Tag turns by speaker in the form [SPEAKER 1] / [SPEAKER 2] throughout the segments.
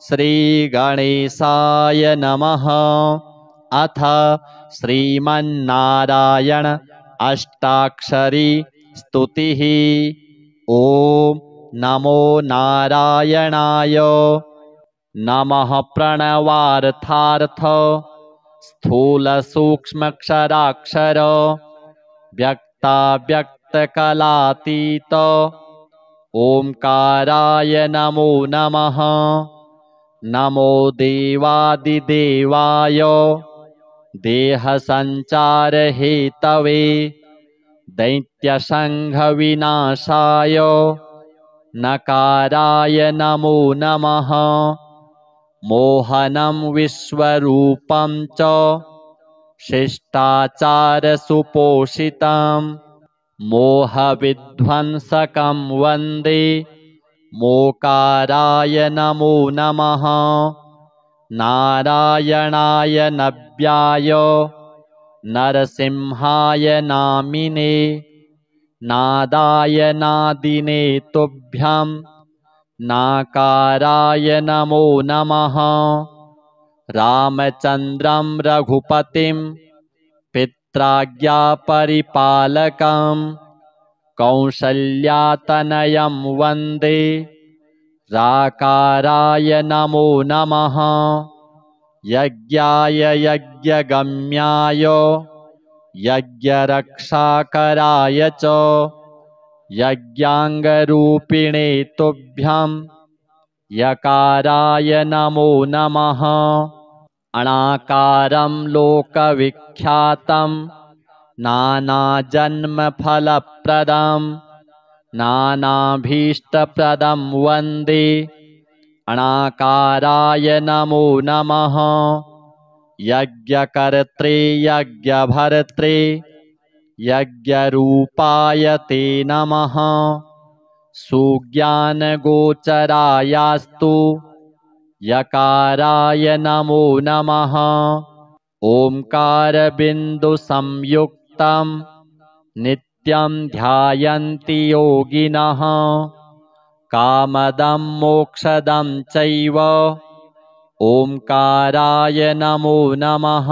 [SPEAKER 1] श्रीगणेशाय नमः। अथ श्रीमन्नारायण अष्टाक्षरी स्तुतिः। ॐ नमो नारायणाय। नमः प्रणवार्थार्थ स्थूलसूक्ष्मक्षराक्षर व्यक्ताव्यक्तकलातीत ओंकाराय नमो नमः। नमो देवादिदेवाय देहसञ्चारहेतवे दैत्यसङ्घविनाशाय नकाराय नमो नमः। मोहनं विश्वरूपं च शिष्टाचारसुपोषितं मोहविध्वंसकं वन्दे मोकाराय नमो नमः। नारायणाय नव्याय नरसिंहाय नामिने नादाय नादिने तुभ्यं नाकाराय नमो नमः। रामचन्द्रं रघुपतिं पित्राज्ञापरिपालकं कौसल्यातनयं वन्दे राकाराय नमो नमः। यज्ञाय यज्ञगम्याय यज्ञरक्षाकराय च यज्ञाङ्गरूपिणे तुभ्यं यकाराय नमो नमः। अणाकारं लोकविख्यातं नानाजन्मफलप्रदं नानाभीष्टप्रदं वन्दे अणाकाराय नमो नमः। यज्ञकर्त्रे यज्ञभर्त्रे यज्ञरूपाय ते नमः। सुज्ञानगोचरायास्तु यकाराय नमो नमः। ओंकारबिन्दुसंयुक्तं नित्यं ध्यायन्ति योगिनः कामदं मोक्षदं चैव ओंकाराय नमो नमः।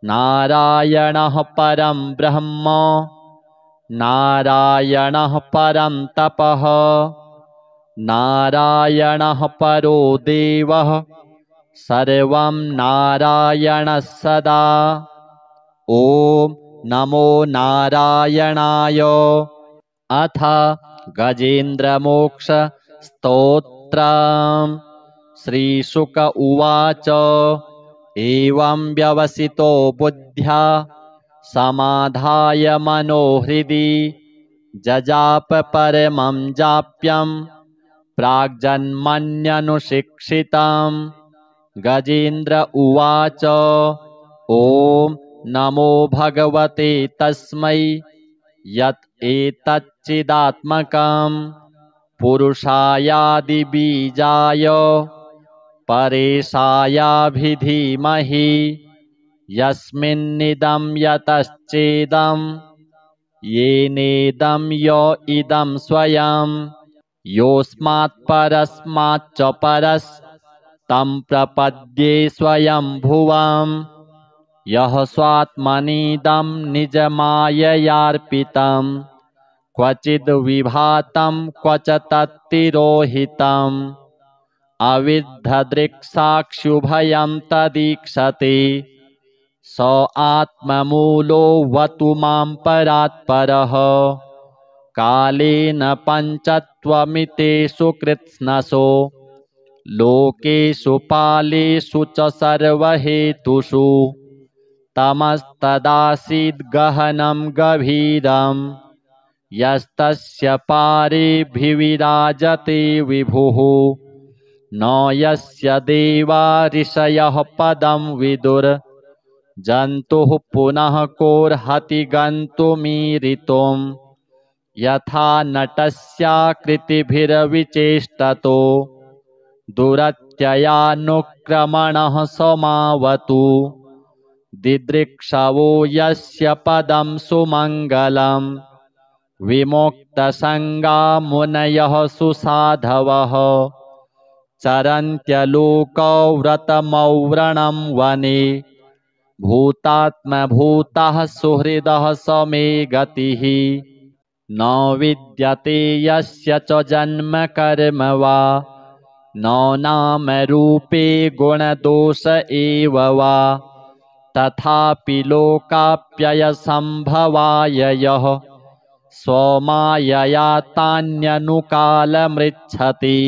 [SPEAKER 1] नारायणः परं ब्रह्म नारायणः परं तपः नारायणः परो देवः सर्वं नारायणः सदा। ॐ नमो नारायणाय। अथ गजेन्द्रमोक्ष स्तोत्रम्। श्रीशुक उवाच। एवं व्यवसितो बुद्ध्या समाधाय मनोहृदि जजाप परमं जाप्यं प्राग्जन्मन्यनुशिक्षितं। गजेन्द्र उवाच। ॐ नमो भगवते तस्मै यत् एतच्चिदात्मकं पुरुषायादिबीजाय परेशायाभिधीमहि यस्मिन्निदं यतश्चेदं येनेदं य इदं स्वयं योऽस्मात् परस्माच्च परस्तं प्रपद्ये स्वयंभुवम्। यः स्वात्मनीदं निजमाययार्पितं क्वचिद् विभातं क्व च तत्तिरोहितम् अविद्धदृक्साक्षुभयं तदीक्षते स आत्ममूलो वतु मां परात्परः। कालेन पञ्चत्वमितेषु कृत्स्नसो लोकेषु पालेषु च सर्वहेतुषु तमस्तदासीद् गहनं गभीरं यस्तस्य पारेभिविराजते विभुः। न यस्य देवा ऋषयः पदं विदुर् जन्तुः पुनः कोऽर्हति गन्तुमीरितुम्। यथा नटस्याकृतिभिर्विचेष्टतो दुरत्ययानुक्रमणः समावतु दिदृक्षवो यस्य पदं सुमङ्गलं विमुक्तसङ्गा मुनयः सुसाधवः चरन्त्यलोकौ व्रतमौव्रणं वने भूतात्मभूतः सुहृदः स मे गतिः न विद्यते यस्य च जन्म कर्म वा न नामरूपे गुणदोष एव वा तथापि लोकाप्ययसम्भवाय यः स्वमायया तान्यनुकालमृच्छति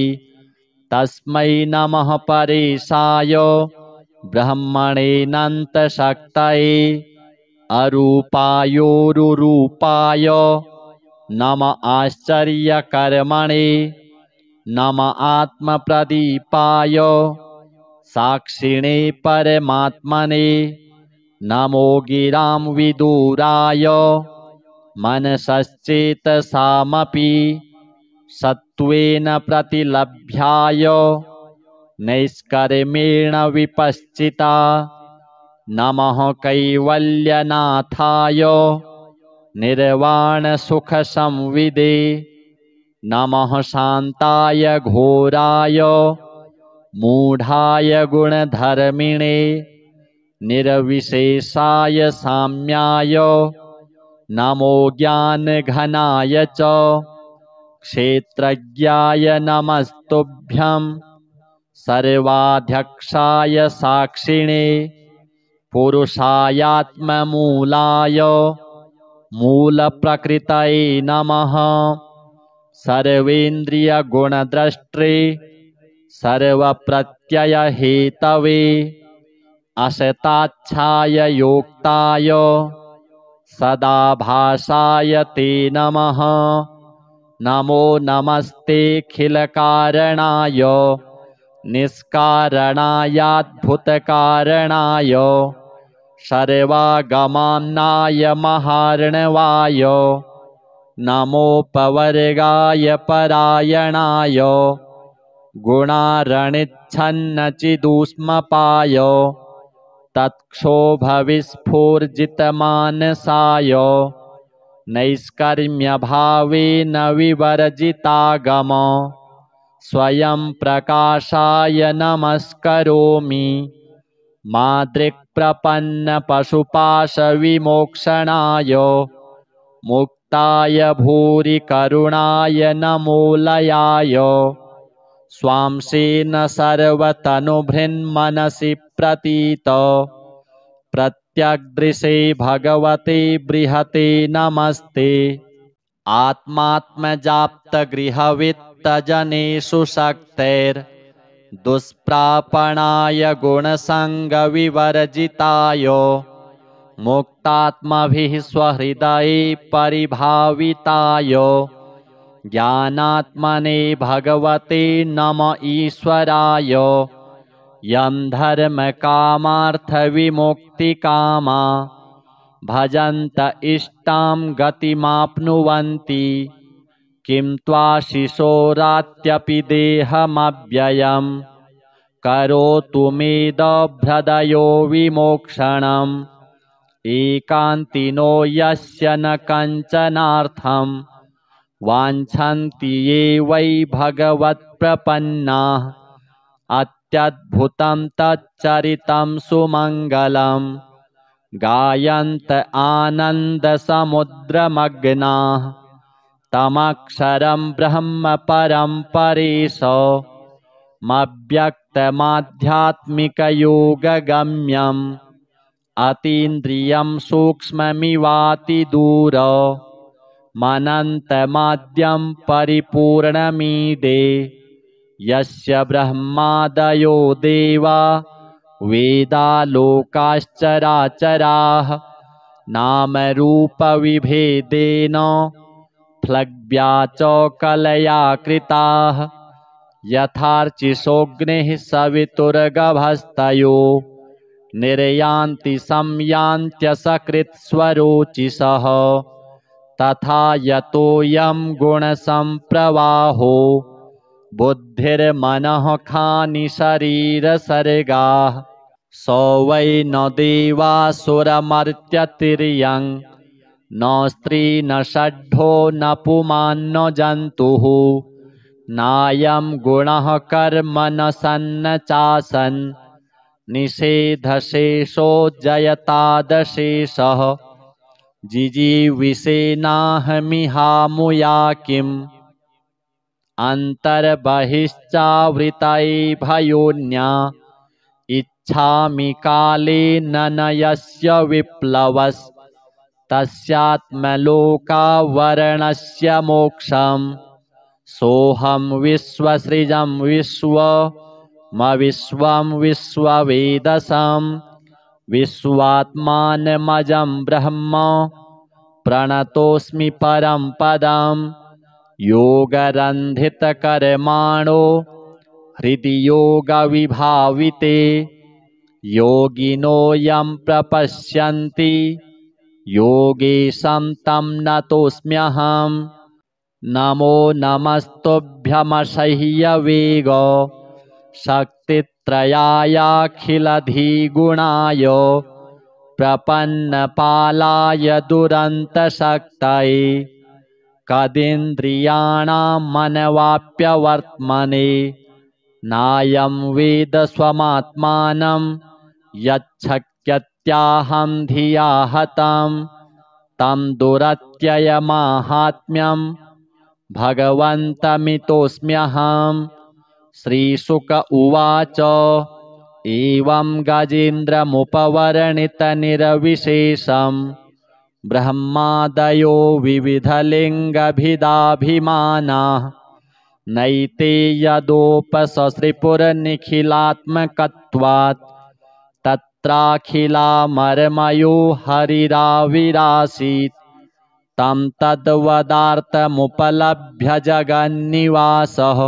[SPEAKER 1] तस्मै नमः परेशाय ब्रह्मणेऽनन्तशक्तये अरूपायोरुरूपाय नम आश्चर्यकर्मणे नम आत्मप्रदीपाय साक्षिणे परमात्मने नमो गिरां विदुराय मनसश्चेतसामपि सत्त्वेन प्रतिलभ्याय नैष्कर्मेण विपश्चिता नमः कैवल्यनाथाय निर्वाणसुखसंविदे नमः शान्ताय घोराय मूढाय गुणधर्मिणे निर्विशेषाय साम्याय नमो ज्ञानघनाय च क्षेत्रज्ञाय नमस्तुभ्यं सर्वाध्यक्षाय साक्षिणे पुरुषायात्ममूलाय मूलप्रकृतये नमः सर्वेन्द्रियगुणद्रष्टे सर्वप्रत्ययहेतवे असताच्छाय योक्ताय सदाभासाय ते नमः नमो नमस्तेऽखिलकारणाय निष्कारणायाद्भुतकारणाय सर्वागमान्नाय महार्णवाय नमोपवर्गाय परायणाय गुणारणिच्छन्नचिदुष्मपाय तत्क्षोभविस्फूर्जितमानसाय नैष्कर्म्यभावेन विवर्जितागम स्वयं प्रकाशाय नमस्करोमि मादृक्प्रपन्नपशुपाशविमोक्षणाय मुक्ताय भूरि करुणाय नमोलयाय स्वांसेन सर्वतनुभृन्मनसि प्रतीत प्रत्यग्दृशे भगवते बृहते नमस्ते आत्मात्मजाप्तगृहवित्तजनेषु शक्तैर्दुष्प्रापणाय गुणसङ्गविवर्जिताय मुक्तात्मभिः स्वहृदये परिभाविताय ज्ञानात्मने भगवते नम ईश्वराय यं धर्मकामार्थविमुक्तिकामा भजन्त इष्टां गतिमाप्नुवन्ति किं त्वाशिशोरात्यपि देहमव्ययं करोतु मेदभ्रदयो विमोक्षणम् एकान्तिनो यस्य न कञ्चनार्थं वाञ्छन्ति ये वै भगवत्प्रपन्नाः अत्यद्भुतं तच्चरितं सुमङ्गलं गायन्त आनन्दसमुद्रमग्नाः तमक्षरं ब्रह्म परं परेशमव्यक्तमाध्यात्मिकयोगगम्यम् अतीन्द्रियं सूक्ष्ममिवातिदूर मनन्तमाद्यं परिपूर्णमीडे यस्य ब्रह्मादयो देवा वेदालोकाश्चराचराः नामरूपविभेदेन फ्लग्व्या च कलया कृताः यथार्चिषोऽग्निः सवितुर्गभस्तयो निर्यान्ति संयान्त्यसकृत्स्वरोचिषः तथा यतोऽयं गुणसम्प्रवाहो बुद्धिर्मनः खानि शरीरसर्गाः स वै न देवासुरमर्त्यतिर्यं न स्त्री न षड्ढो न पुमान् न जन्तुः नायं गुणः कर्म न सन्न चासन् निषेधशेषो जयतादशेषः जिजीविषेनाहमिहामुया किम् अन्तर्बहिश्चावृतैर्भयोन्या इच्छामि कालेन न यस्य विप्लवस्तस्यात्मलोकावरणस्य मोक्षम् सोऽहं विश्वसृजं विश्वं विश्ववेदसं विश्वात्मानमजं ब्रह्म प्रणतोऽस्मि परं पदं योगरन्धितकर्माणो हृदि योगविभाविते योगिनो यं प्रपश्यन्ति योगेशं तं नतोऽस्म्यहम् नमो नमस्तुभ्यमसह्यवेग शक्तित्रयायाखिलधिगुणाय प्रपन्नपालाय दुरन्तशक्तये कदिन्द्रियाणां मनवाप्यवर्त्मने नायं वेद स्वमात्मानं यच्छक्यत्याहं धिया हतं तं दुरत्ययमाहात्म्यं भगवन्तमितोऽस्म्यहम् श्रीशुक उवाच एवं गजेन्द्रमुपवर्णितनिरविशेषं ब्रह्मादयो विविधलिङ्गभिदाभिमानाः नैते यदोपससृपुरनिखिलात्मकत्वात् तत्राखिलामरमयो हरिराविरासीत् तं तद्वदार्थमुपलभ्य जगन्निवासः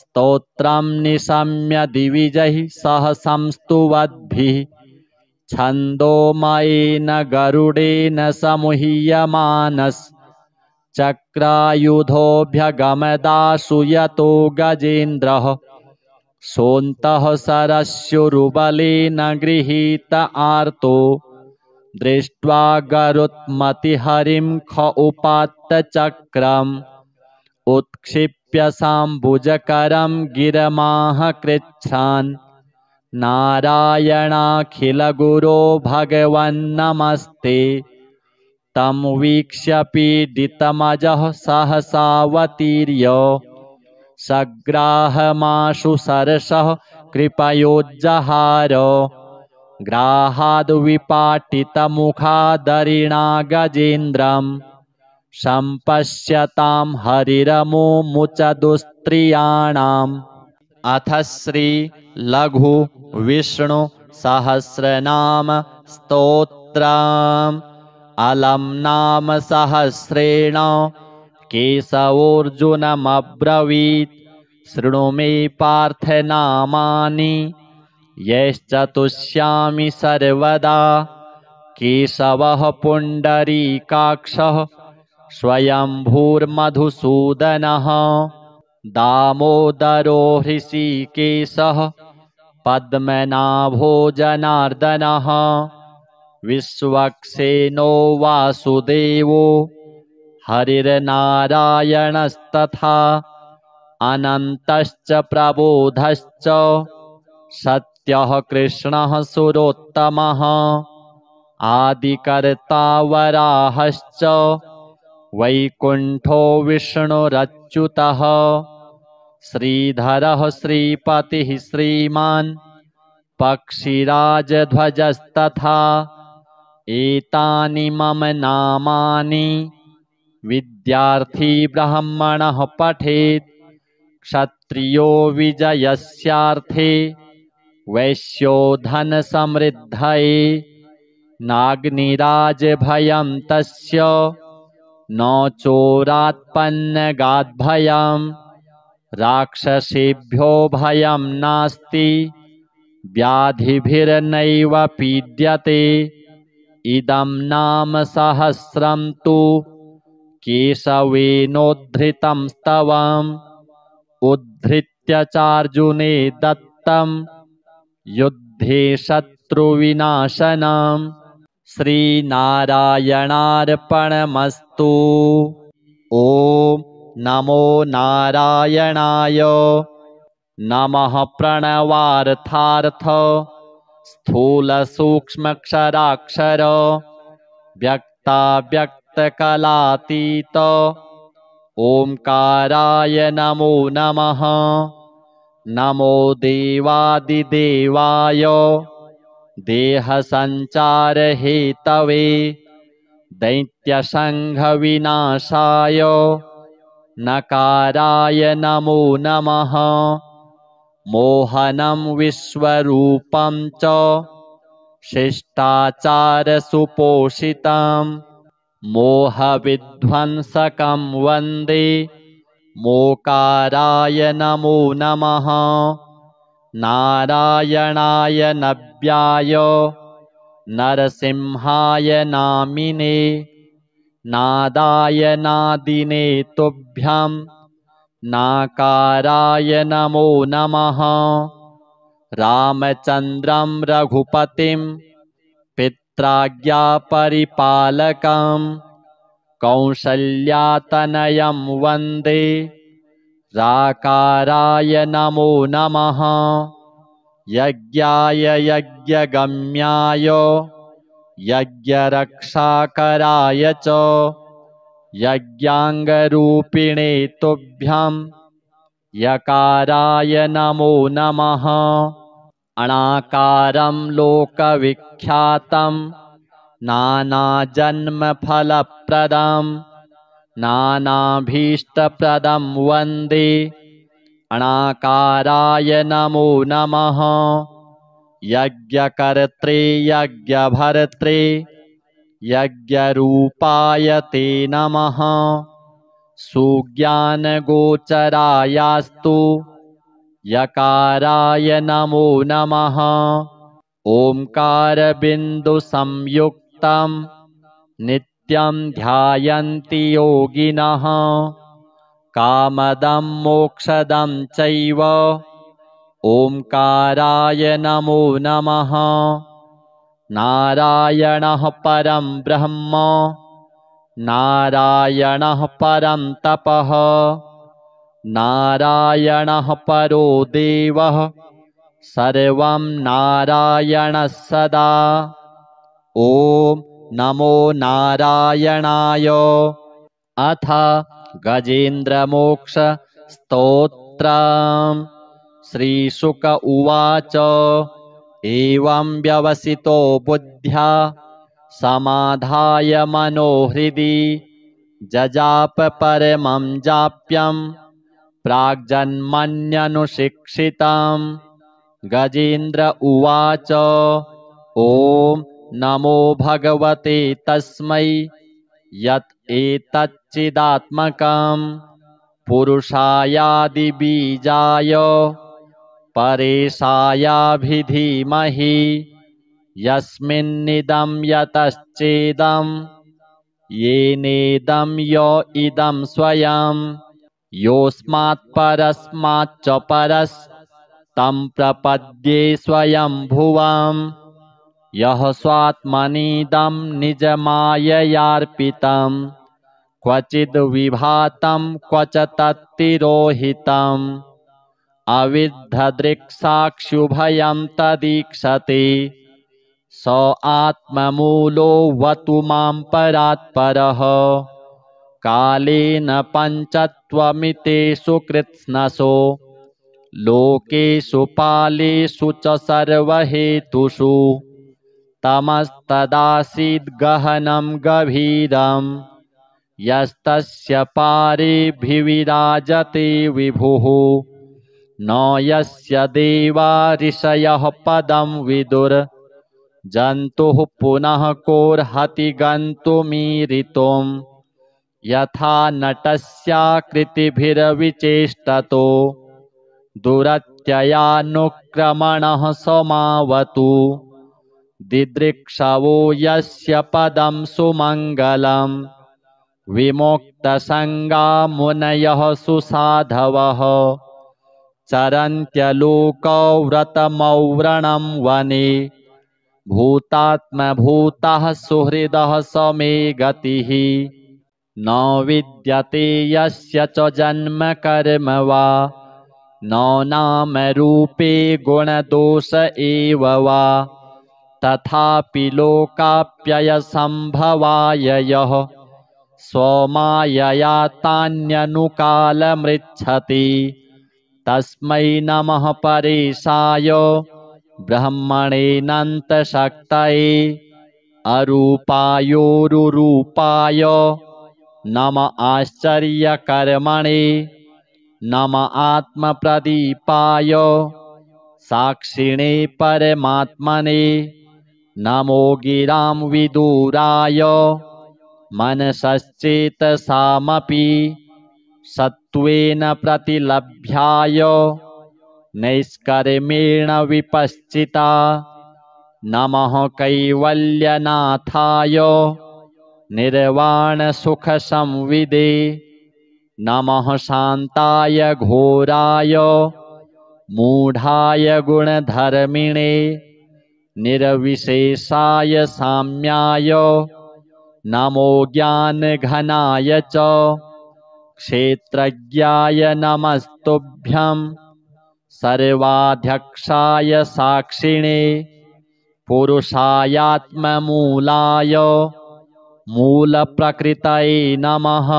[SPEAKER 1] स्तोत्रं निशम्य दिविजैः सह संस्तुवद्भिः छन्दोमयेन गरुडेन समुह्यमानश्चक्रायुधोऽभ्यगमदाशु यतो गजेन्द्रः सोऽन्तः सरस्युरुबलेन गृहीत आर्तो दृष्ट्वा गरुत्मतिहरिं ख उपात्तचक्रम् उत्क्षिप्य साम्बुजकरं गिरमाह कृच्छ्रान् नारायणाखिलगुरो भगवन्नमस्ते तं वीक्ष्य पीडितमजः सहसावतीर्य सग्राहमाशु सरसः कृपयोज्जहार ग्राहाद्विपाटितमुखादरिणा गजेन्द्रम् सम्पश्यतां हरिरमुमुचदुस्त्रियाणाम् अथ श्री लघु विष्णु सहस्रनाम स्तोत्रम् अलम नाम सहस्रेण केशवोऽर्जुनमब्रवीत् शृणु मे पार्थ नामानि यश्चतुष्यामि सर्वदा केशवः पुण्डरीकाक्षः स्वयंभूर्मधुसूदनः दामोदरो हृषीकेशः पद्मनाभो जनार्दनः विश्वक्सेनो वासुदेवो हरिर्नारायणस्तथा अनन्तश्च प्रबोधश्च सत्यः कृष्णः सुरोत्तमः आदिकर्ता वराहश्च वैकुण्ठो विष्णुरच्युतः श्रीधरः श्रीपतिः श्रीमान् पक्षिराजध्वजस्तथा एतानि मम नामानि विद्यार्थी ब्राह्मणः पठेत् क्षत्रियो विजयस्यार्थे वैश्यो धनसमृद्धये नाग्निराजभयं तस्य न चोरात्पन्नगाद्भयं राक्षसेभ्यो भयं नास्ति व्याधिभिर्नैव पीड्यते इदं नाम सहस्रं तु केशवेनोद्धृतं स्तवम् उद्धृत्य चार्जुने दत्तं युद्धे शत्रुविनाशनम् श्रीनारायणार्पणमस्तु। ॐ नमो नारायणाय। नमः प्रणवार्थार्थ स्थूलसूक्ष्मक्षराक्षर व्यक्ताव्यक्तकलातीत ओंकाराय नमो नमः। नमो देवादिदेवाय देहसञ्चारहेतवे दैत्यसङ्घविनाशाय नकाराय नमो नमः। मोहनं विश्वरूपं च शिष्टाचारसुपोषितं मोहविध्वंसकं वन्दे मोकाराय नमो नमः। नारायणाय नव्याय नरसिंहाय नामिने नादाय नादिने तुभ्यं नाकाराय नमो नमः। रामचन्द्रं रघुपतिं पित्राज्ञापरिपालकं कौसल्यातनयं वन्दे राकाराय नमो नमः। यज्ञाय यज्ञगम्याय यज्ञरक्षाकराय च यज्ञाङ्गरूपिणे तुभ्यं यकाराय नमो नमः। अनाकारं लोकविख्यातं नानाजन्मफलप्रदं नानाभीष्टप्रदं वन्दे अनाकाराय नमो नमः। यज्ञकर्त्रे यज्ञभर्त्रे यज्ञरूपाय ते नमः। सुज्ञानगोचरायास्तु यकाराय नमो नमः। ओंकारबिन्दुसंयुक्तं नित्यं ध्यायन्ति योगिनः कामदं मोक्षदं चैव ओंकाराय नमो नमः। नारायणः परं ब्रह्म नारायणः परं तपः नारायणः परो देवः सर्वं नारायणः सदा। ॐ नमो नारायणाय। अथ गजेन्द्रमोक्ष स्तोत्रम्। श्रीशुक उवाच एवं व्यवसितो बुद्ध्या समाधाय मनोहृदि जजाप परमं जाप्यं प्राग्जन्मन्यनुशिक्षितं। गजेन्द्र उवाच ॐ नमो भगवते तस्मै यत् एतच्चिदात्मकं पुरुषायादिबीजाय परेशायाभिधीमहि यस्मिन्निदं यतश्चेदं येनेदं य इदं स्वयं योऽस्मात् परस्माच्च परस्तं प्रपद्ये स्वयंभुवं यः स्वात्मनीदं निजमाययार्पितं क्वचिद्विभातं क्वच तत्तिरोहितम् अविद्धदृक्साक्षुभयं तदीक्षते स आत्ममूलो वतु मां परात्परः। कालेन पञ्चत्वमितेषु कृत्स्नसो लोकेषु पालेषु च सर्वहेतुषु तमस्तदासीद् गहनं गभीरं यस्तस्य पारेभिविराजते विभुः न यस्य देवा ऋषयः पदं विदुर् जन्तुः पुनः कोऽर्हति गन्तुमीरितुं यथा नटस्याकृतिभिर्विचेष्टतो दुरत्ययानुक्रमणः समावतु दिदृक्षवो यस्य पदं सुमङ्गलं विमुक्तसङ्गा मुनयः सुसाधवः चरन्त्यलोकव्रतमौव्रणं वने भूतात्मभूतः सुहृदः स मे गतिः न विद्यते यस्य च जन्म कर्म वा न नाम रूपे गुणदोष एव वा तथापि लोकाप्ययसम्भवाय यः स्वमायया तान्यनुकालमृच्छति तस्मै नमः परेशाय ब्रह्मणेऽनन्तशक्तये अरूपायोरुरूपाय नम आश्चर्यकर्मणे नम आत्मप्रदीपाय साक्षिणे परमात्मने नमो गिरां विदुराय मनसश्चेतसामपि सत्त्वेन प्रतिलभ्याय नैष्कर्मेण विपश्चिता नमः कैवल्यनाथाय निर्वाणसुखसंविदे नमः शान्ताय घोराय मूढाय गुणधर्मिणे निर्विशेषाय साम्याय नमो ज्ञानघनाय च क्षेत्रज्ञाय नमस्तुभ्यं सर्वाध्यक्षाय साक्षिणे पुरुषायात्ममूलाय मूलप्रकृतये नमः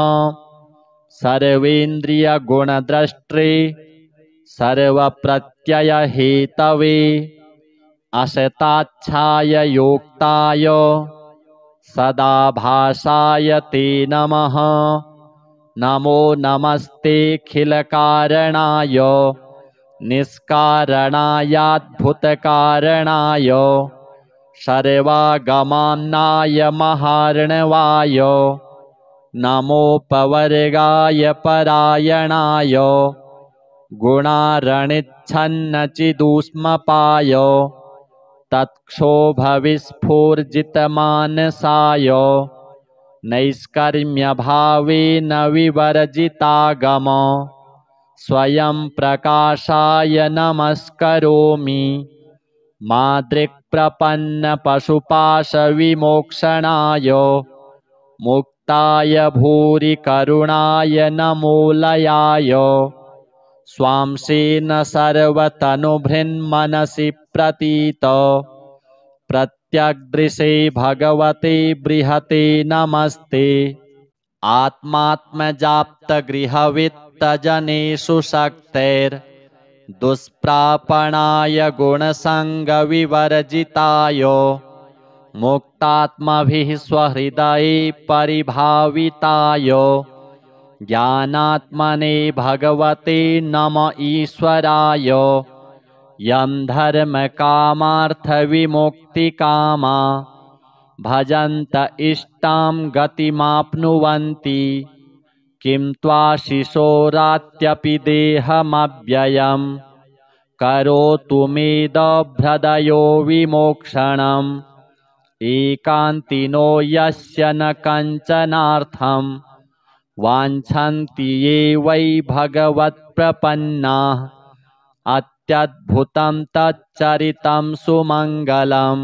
[SPEAKER 1] सर्वेन्द्रियगुणद्रष्टे सर्वप्रत्ययहेतवे असताच्छाय योक्ताय सदाभासाय ते नमः नमो नमस्तेऽखिलकारणाय निष्कारणायाद्भुतकारणाय सर्वागमान्नाय महार्णवाय नमोपवर्गाय परायणाय गुणारणिच्छन्नचिदुष्मपाय तत्क्षोभविस्फूर्जितमानसाय नैष्कर्म्यभावेन विवर्जितागम स्वयं प्रकाशाय नमस्करोमि मादृक्प्रपन्नपशुपाशविमोक्षणाय मुक्ताय भूरि करुणाय नमोलयाय स्वांसेन सर्वतनुभृन्मनसि प्रतीत प्रत्यग्दृशे भगवते बृहते नमस्ते आत्मात्मजाप्तगृहवित्तजनेषु शक्तेर्दुष्प्रापणाय गुणसङ्गविवर्जिताय मुक्तात्मभिः स्वहृदये परिभाविताय ज्ञानात्मने भगवते नम ईश्वराय यं धर्मकामार्थविमुक्तिकामा भजन्त इष्टां गतिमाप्नुवन्ति किं त्वाशिशोरात्यपि देहमव्ययं करोतु मेदभ्रदयो विमोक्षणम् एकान्तिनो यस्य न कञ्चनार्थं वाञ्छन्ति ये वै भगवत्प्रपन्नाः अत्यद्भुतं तच्चरितं सुमङ्गलं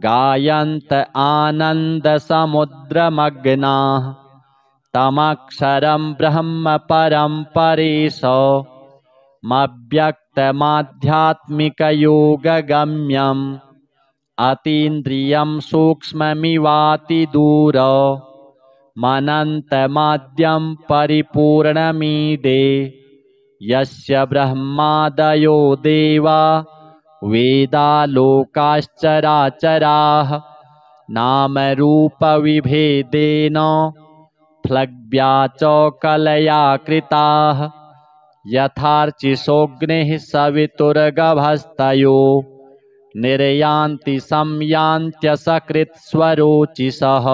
[SPEAKER 1] गायन्त आनन्दसमुद्रमग्नाः तमक्षरं ब्रह्म परं परेश मव्यक्तमाध्यात्मिकयोगगम्यम् अतीन्द्रियं सूक्ष्ममिवातिदूर मनन्तमाद्यं परिपूर्णमीदे यस्य ब्रह्मादयो देवा वेदालोकाश्चराचराः नामरूपविभेदेन फ्लग्व्या च कलया कृताः यथार्चिषोऽग्निः सवितुर्गभस्तयो निर्यान्ति संयान्त्यसकृत्स्वरोचिषः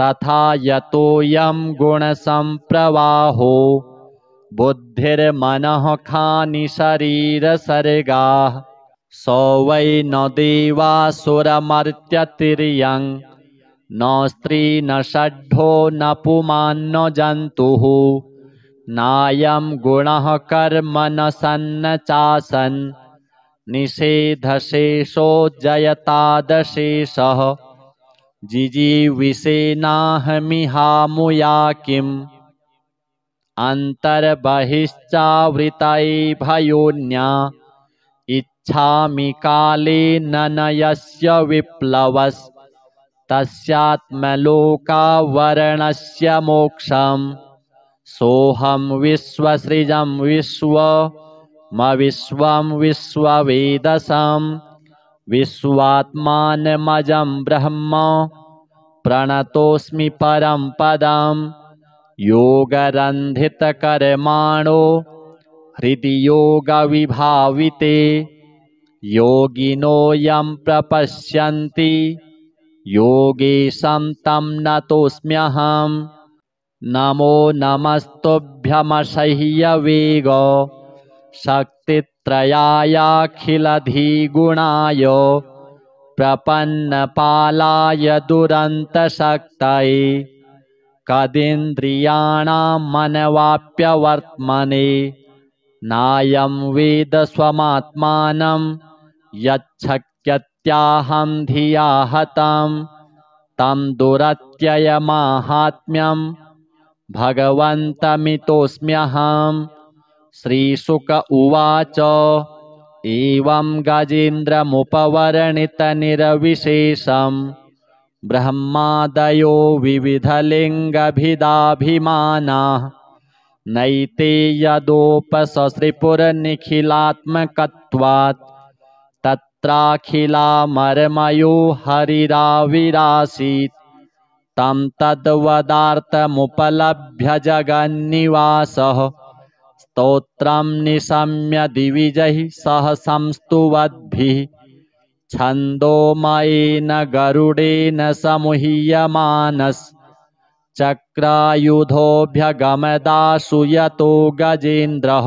[SPEAKER 1] तथा यतोऽयं गुणसम्प्रवाहो बुद्धिर्मनः खानि शरीरसर्गाः स वै न देवासुरमर्त्यतिर्यं न स्त्री न षड्ढो न पुमान् न जन्तुः नायं गुणः कर्म न सन्न चासन् निषेधशेषो जयतादशेषः जिजीविषेनाहमिहामुया किम् अन्तर्बहिश्चावृतैर्भयोन्या इच्छामि कालेन न यस्य विप्लवस्तस्यात्मलोकावरणस्य मोक्षम् सोऽहं विश्वसृजं विश्वं विश्ववेदसं विश्वात्मानमजं ब्रह्म प्रणतोऽस्मि परं पदम् योगरन्धितकर्माणो हृदि योगविभाविते योगिनो यं प्रपश्यन्ति योगेशं तं नतोऽस्म्यहम् नमो नमस्तुभ्यमसह्यवेग शक्तित्रयायाखिलधिगुणाय प्रपन्नपालाय दुरन्तशक्तये कदिन्द्रियाणां मनवाप्यवर्त्मने नायं वेद स्वमात्मानं यच्छक्यत्याहं धिया हतं तं दुरत्ययमाहात्म्यं भगवन्तमितोऽस्म्यहम् श्रीशुक उवाच एवं गजेन्द्रमुपवर्णितनिरविशेषम् ब्रह्मादयो विविधलिङ्गभिदाभिमानाः नैते यदोपससृपुरनिखिलात्मकत्वात् तत्राखिलामरमयो हरिराविरासीत् तं तद्वदार्थमुपलभ्य जगन्निवासः स्तोत्रं निशम्य दिविजैः सह संस्तुवद्भिः छन्दोमयेन गरुडेन समूह्यमानश्चक्रायुधोऽभ्यगमदाशु यतो गजेन्द्रः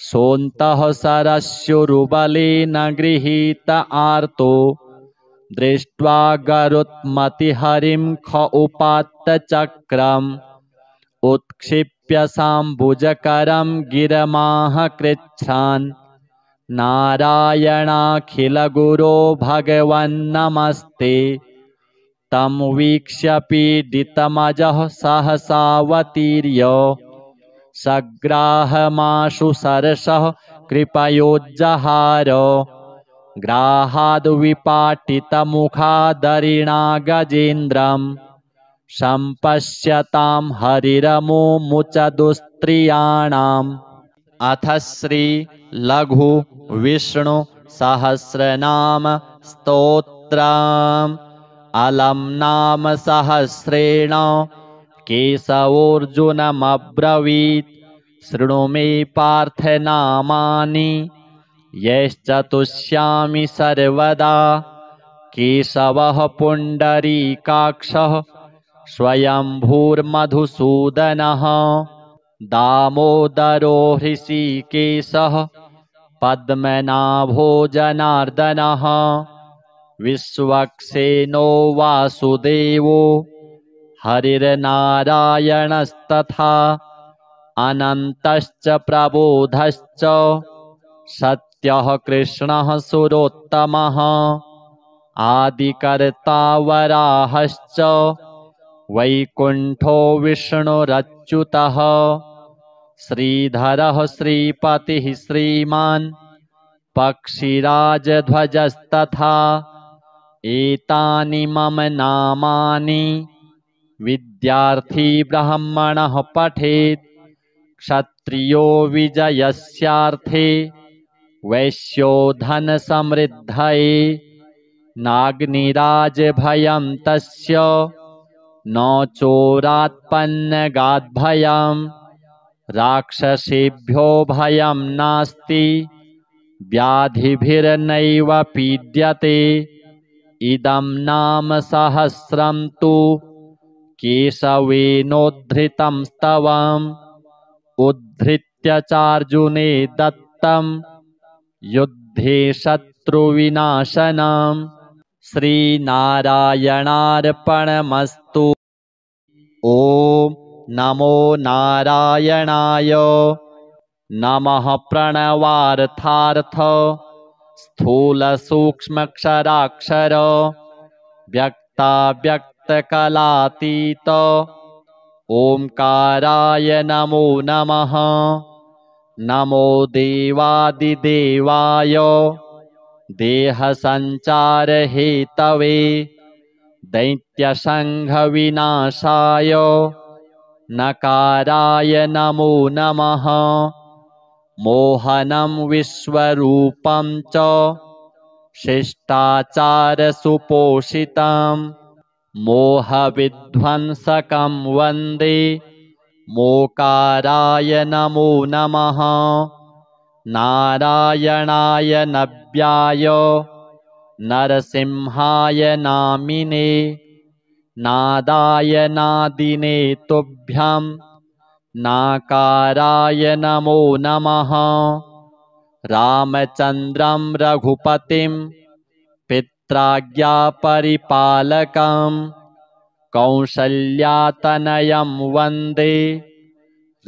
[SPEAKER 1] सोऽन्तः सरस्युरुबलेन गृहीत आर्तो दृष्ट्वा गरुत्मतिहरिं ख उपात्तचक्रम् उत्क्षिप्य साम्बुजकरं गिरमाह कृच्छ्रान् नारायणाखिलगुरो भगवन्नमस्ते तं वीक्ष्य पीडितमजः सहसावतीर्य सग्राहमाशु सरसः कृपयोज्जहार ग्राहाद्विपाटितमुखादरिणा गजेन्द्रम् सम्पश्यतां हरिरमुमुच दुस्त्रियाणाम् अथ श्री लघु विष्णु सहस्रनाम स्तोत्रम् अलम् नाम सहस्रेण केशवोऽर्जुनमब्रवीत् शृणु मे पार्थ नामानि यश्चतुष्यामि सर्वदा केशवः पुण्डरीकाक्षः स्वयंभूर्मधुसूदनः दामोदरो हृषीकेशः पद्मनाभो जनार्दनः विश्वक्सेनो वासुदेवो हरिर्नारायणस्तथा अनन्तश्च प्रबोधश्च सत्यः कृष्णः सुरोत्तमः आदिकर्ता वराहश्च वैकुण्ठो विष्णुरच्युतः श्रीधरः श्रीपतिः श्रीमान् पक्षिराजध्वजस्तथा एतानि मम नामानि विद्यार्थी ब्राह्मणः पठेत् क्षत्रियो विजयस्यार्थे वैश्यो धनसमृद्धये नाग्निराजभयं तस्य न चोरात्पन्नगाद्भयम् राक्षसेभ्यो भयं नास्ति व्याधिभिर्नैव पीड्यते इदं नाम सहस्रं तु केशवेनोद्धृतं स्तवम् उद्धृत्य चार्जुने दत्तं युद्धे शत्रुविनाशनम् श्रीनारायणार्पणमस्तु। ॐ नमो नारायणाय। नमः प्रणवार्थार्थ स्थूलसूक्ष्मक्षराक्षर व्यक्त व्यक्ताव्यक्तकलातीत ओंकाराय नमो नमः। नमो देवादिदेवाय देहसञ्चारहेतवे दैत्यसङ्घविनाशाय नकाराय नमो नमः। मोहनं विश्वरूपं च शिष्टाचारसुपोषितं मोहविध्वंसकं वन्दे मोकाराय नमो नमः। नारायणाय नव्याय नरसिंहाय नामिने नादाय नादिने तुभ्यं नाकाराय नमो नमः। रामचन्द्रं रघुपतिं पित्राज्ञापरिपालकं कौसल्यातनयं वन्दे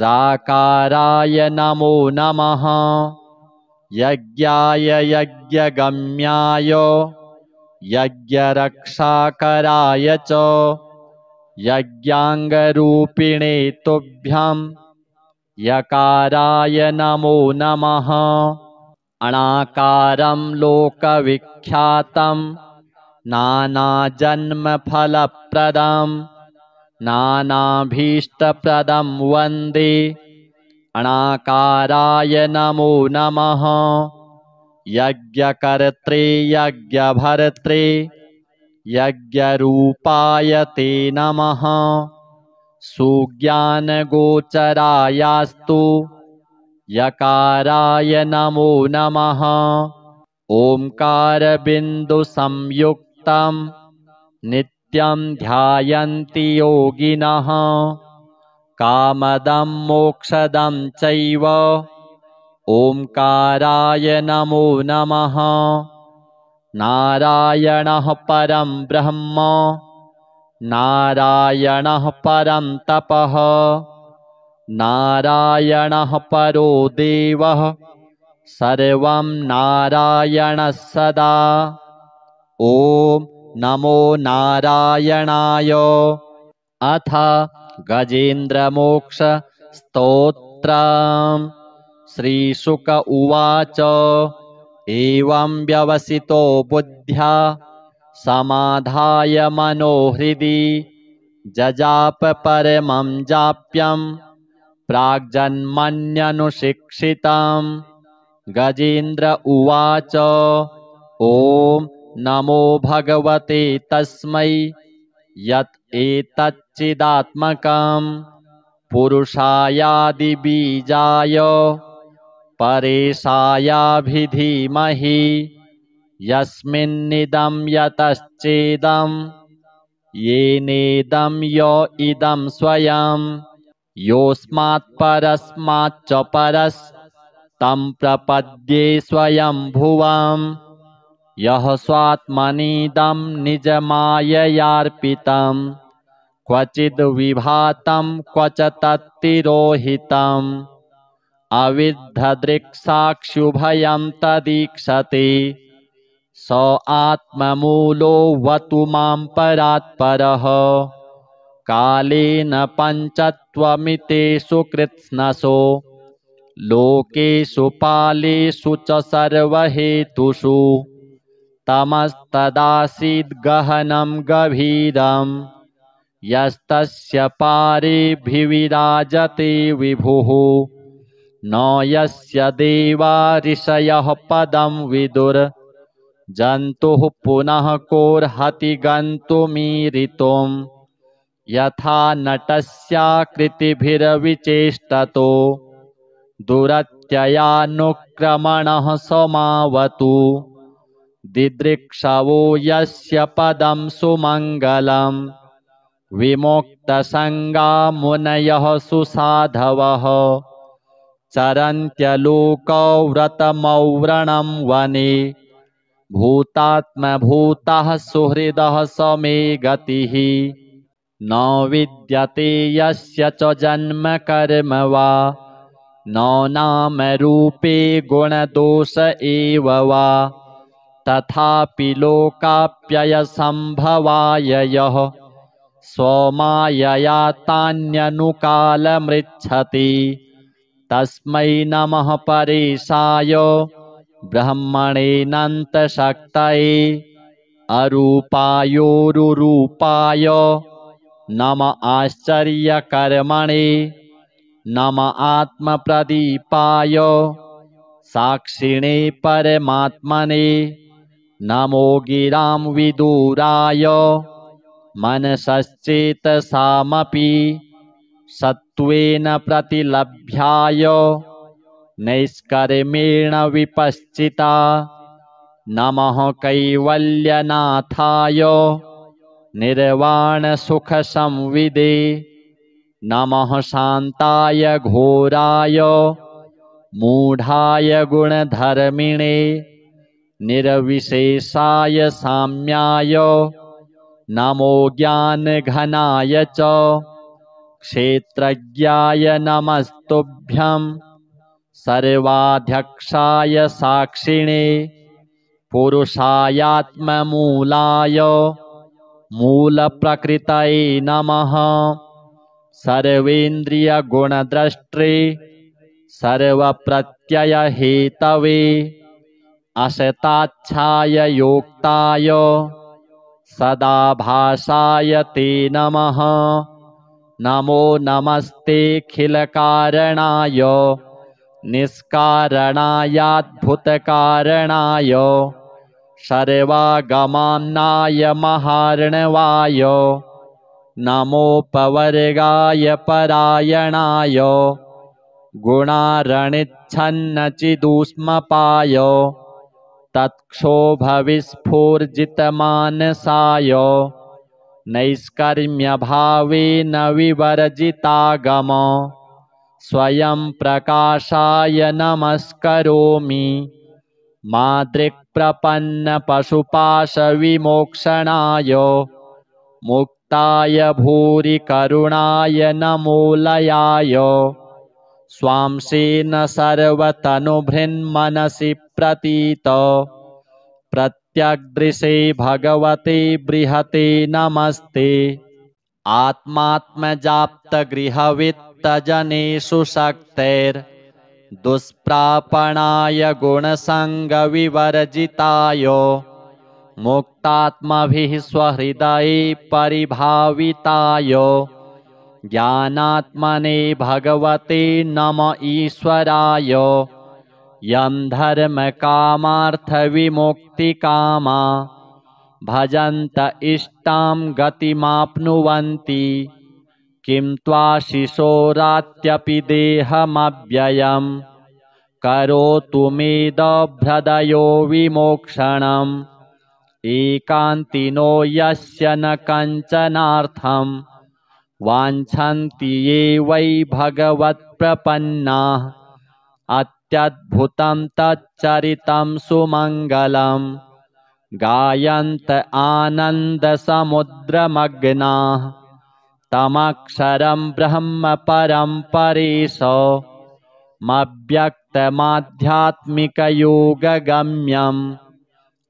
[SPEAKER 1] राकाराय नमो नमः। यज्ञाय यज्ञगम्याय यज्ञरक्षाकराय च यज्ञाङ्गरूपिणे तुभ्यं यकाराय नमो नमः। अनाकारं लोकविख्यातं नानाजन्मफलप्रदं नानाभीष्टप्रदं वन्दे अनाकाराय नमो नमः। यज्ञकर्त्रे यज्ञभर्त्रे यज्ञरूपाय ते नमः। सुज्ञानगोचरायास्तु यकाराय नमो नमः। ओंकारबिन्दुसंयुक्तं नित्यं ध्यायन्ति योगिनः कामदं मोक्षदं चैव ओंकाराय नमो नमः। नारायणः परं ब्रह्म नारायणः परं तपः नारायणः परो देवः सर्वं नारायणः सदा। ॐ नमो नारायणाय। अथ गजेन्द्रमोक्ष स्तोत्रम्। श्रीशुक उवाच एवं व्यवसितो बुद्ध्या समाधाय मनोहृदि जजाप परमं जाप्यं प्राग्जन्मन्यनुशिक्षितं। गजेन्द्र उवाच ॐ नमो भगवते तस्मै यत् एतच्चिदात्मकं पुरुषायादिबीजाय परेशायाभिधीमहि यस्मिन्निदं यतश्चेदं येनेदं य इदं स्वयं योऽस्मात् परस्माच्च परस्तं प्रपद्ये स्वयंभुवं यः स्वात्मनीदं निजमाययार्पितं क्वचिद् विभातं क्वच तत्तिरोहितम् अविद्धदृक्साक्षुभयं तदीक्षते स आत्ममूलो वतु मां परात्परः। कालेन पञ्चत्वमितेषु कृत्स्नसो लोकेषु पालेषु च सर्वहेतुषु तमस्तदासीद् गहनं गभीरं यस्तस्य पारेभिविराजते विभुः न यस्य देवा ऋषयः पदं विदुर् जन्तुः पुनः कोर्हति गन्तुमीरितुं यथा नटस्याकृतिभिर्विचेष्टतो दुरत्ययानुक्रमणः समावतु दिदृक्षवो यस्य पदं सुमङ्गलं विमुक्तसङ्गा मुनयः सुसाधवः चरन्त्यलोकव्रतमौव्रणं वने भूतात्मभूतः सुहृदः समे गतिः न विद्यते यस्य च जन्म कर्म वा न नाम रूपे गुणदोष एव वा तथापि लोकाप्ययसम्भवाय यः स्वमायया तान्यनुकालमृच्छति तस्मै नमः परेशाय ब्रह्मणेऽनन्तशक्तये अरूपायोरुरूपाय नम आश्चर्यकर्मणे नम आत्मप्रदीपाय साक्षिणे परमात्मने नमो गिरां विदुराय मनसश्चेतसामपि सत्त्वेन प्रतिलभ्याय नैष्कर्मेण विपश्चिता नमः कैवल्यनाथाय निर्वाणसुखसंविदे नमः शान्ताय घोराय मूढाय गुणधर्मिणे निर्विशेषाय साम्याय नमो ज्ञानघनाय च क्षेत्रज्ञाय नमस्तुभ्यं सर्वाध्यक्षाय साक्षिणे पुरुषायात्ममूलाय मूलप्रकृतये नमः सर्वेन्द्रियगुणद्रष्टे सर्वप्रत्ययहेतवे असताच्छाय योक्ताय सदाभासाय ते नमः नमो नमस्तेऽखिलकारणाय निष्कारणायाद्भुतकारणाय सर्वागमान्नाय महार्णवाय नमोपवर्गाय परायणाय गुणारणिच्छन्नचिदुष्मपाय तत्क्षोभविस्फूर्जितमानसाय नैष्कर्म्यभावेन विवर्जितागम स्वयं प्रकाशाय नमस्करोमि मादृक्प्रपन्नपशुपाशविमोक्षणाय मुक्ताय भूरि करुणाय नमोलयाय स्वांसेन सर्वतनुभृन्मनसि प्रतीत प्रत्यग्दृशे भगवते बृहते नमस्ते आत्मात्मजाप्तगृहवित्तजनेषु शक्तेर्दुष्प्रापणाय गुणसङ्गविवर्जिताय मुक्तात्मभिः स्वहृदये परिभाविताय ज्ञानात्मने भगवते नम ईश्वराय यं धर्मकामार्थविमुक्तिकामा भजन्त इष्टां गतिमाप्नुवन्ति किं त्वाशिशोरात्यपि देहमव्ययं करोतु मेदभ्रदयो विमोक्षणम् एकान्तिनो यस्य न कञ्चनार्थं वाञ्छन्ति ये वै भगवत्प्रपन्नाः अत्यद्भुतं तच्चरितं सुमङ्गलं गायन्त आनन्दसमुद्रमग्नाः तमक्षरं ब्रह्म परं परेशमव्यक्तमाध्यात्मिकयोगगम्यम्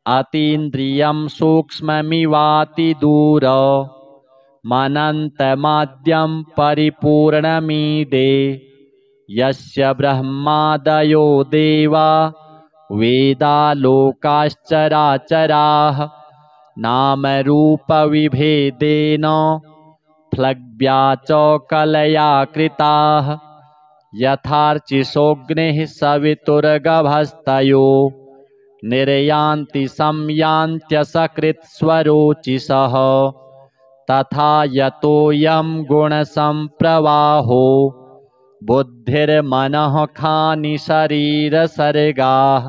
[SPEAKER 1] अतीन्द्रियं सूक्ष्ममिवातिदूर मनन्तमाद्यं परिपूर्णमीडे यस्य ब्रह्मादयो देवा वेदालोकाश्चराचराः नामरूपविभेदेन फ्लग्व्या च कलया कृताः यथार्चिषोऽग्निः सवितुर्गभस्तयो निर्यान्ति संयान्त्यसकृत्स्वरोचिषः तथा यतोऽयं गुणसम्प्रवाहो बुद्धिर्मनः खानि शरीरसर्गाः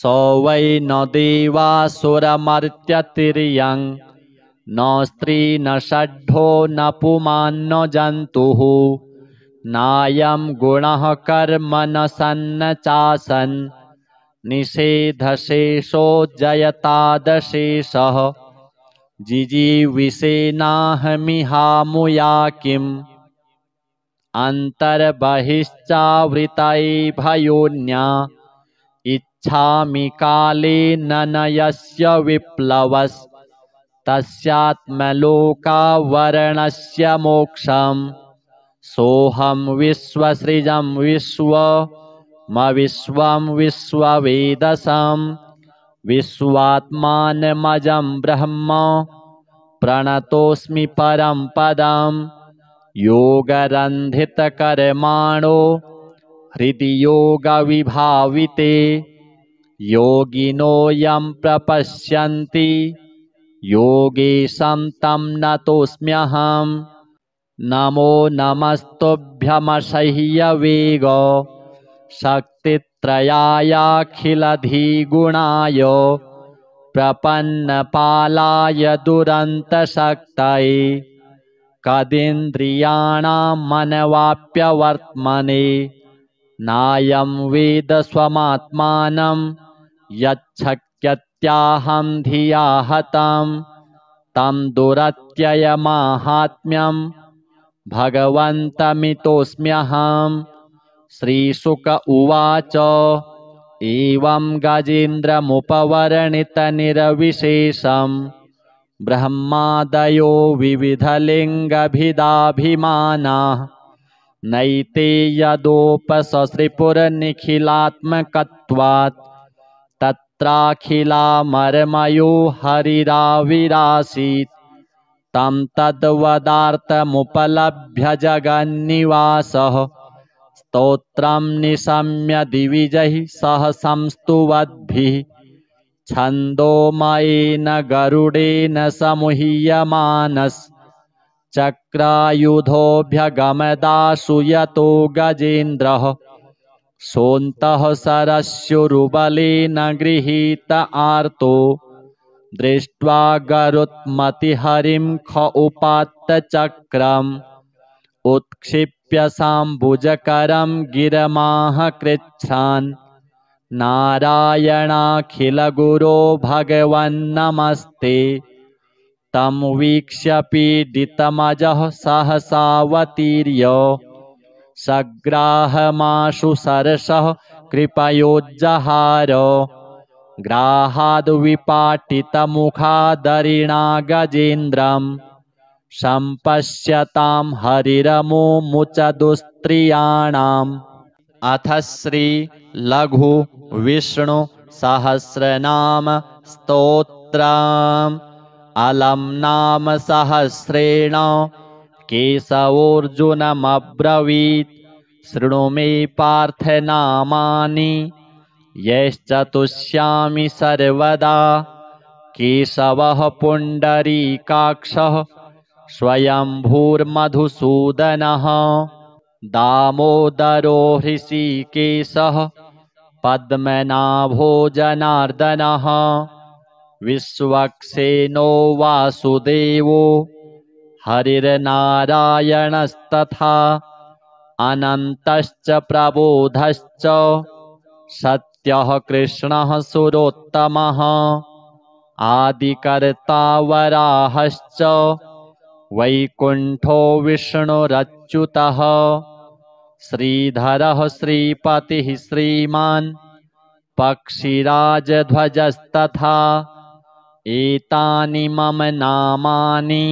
[SPEAKER 1] स वै न देवासुरमर्त्यतिर्यं न स्त्री न षड्ढो न पुमान् न जन्तुः नायं गुणः कर्म न सन्न चासन् निषेधशेषो जयतादशेषः जिजीविषेनाहमिहामुया किम् अन्तर्बहिश्चावृतये भयोन्या गच्छामि कालेन न यस्य विप्लवस्तस्यात्मलोकावरणस्य मोक्षम् सोऽहं विश्वसृजं विश्वं विश्ववेदसं विश्वात्मानमजं ब्रह्म प्रणतोऽस्मि परं पदं योगरन्धितकर्माणो हृदि योगविभाविते योगिनो यं प्रपश्यन्ति योगेशं तं नतोऽस्म्यहम् नमो नमस्तुभ्यमसह्यवेग शक्तित्रयायाखिलधिगुणाय प्रपन्नपालाय दुरन्तशक्तये कदिन्द्रियाणां मनवाप्यवर्त्मने नायं वेद स्वमात्मानं यच्छक्यत्याहं धिया हतं तं दुरत्ययमाहात्म्यं भगवन्तमितोऽस्म्यहम् श्रीशुक उवाच एवं गजेन्द्रमुपवर्णितनिरविशेषं ब्रह्मादयो विविधलिङ्गभिदाभिमानाः नैते यदोपससृपुरनिखिलात्मकत्वात् तत्राखिलामरमयो हरिराविरासीत् तं तद्वदार्थमुपलभ्य जगन्निवासः स्तोत्रं निशम्य दिविजैः सह संस्तुवद्भिः छन्दोमयेन गरुडेन समुह्यमानश्चक्रायुधोऽभ्यगमदाशु यतो गजेन्द्रः सोऽन्तः सरस्युरुबलेन गृहीत आर्तो दृष्ट्वा गरुत्मतिहरिं ख उपात्तचक्रम् उत्क्षिप्य साम्बुजकरं गिरमाह कृच्छ्रान् नारायणाखिलगुरो भगवन्नमस्ते तं वीक्ष्य पीडितमजः सहसावतीर्य सग्राहमाशु सरसः कृपयोज्जहार ग्राहाद्विपाटितमुखादरिणा गजेन्द्रम् सम्पश्यतां हरिरमुमुच दुस्त्रियाणाम् अथ श्री लघु विष्णु सहस्रनाम स्तोत्रम् अलम नाम सहस्रेण केशवोऽर्जुनमब्रवीत् शृणु मे पार्थ नामानि यश्चतुष्यामि सर्वदा केशवः पुण्डरीकाक्षः स्वयंभूर्मधुसूदनः दामोदरो हृषीकेशः पद्मनाभो जनार्दनः विश्वक्सेनो वासुदेवो हरिर्नारायणस्तथा अनन्तश्च प्रबोधश्च सत्यः कृष्णः सुरोत्तमः आदिकर्ता वराहश्च वैकुण्ठो विष्णुरच्युतः श्रीधरः श्रीपतिः श्रीमान् पक्षिराजध्वजस्तथा एतानि मम नामानि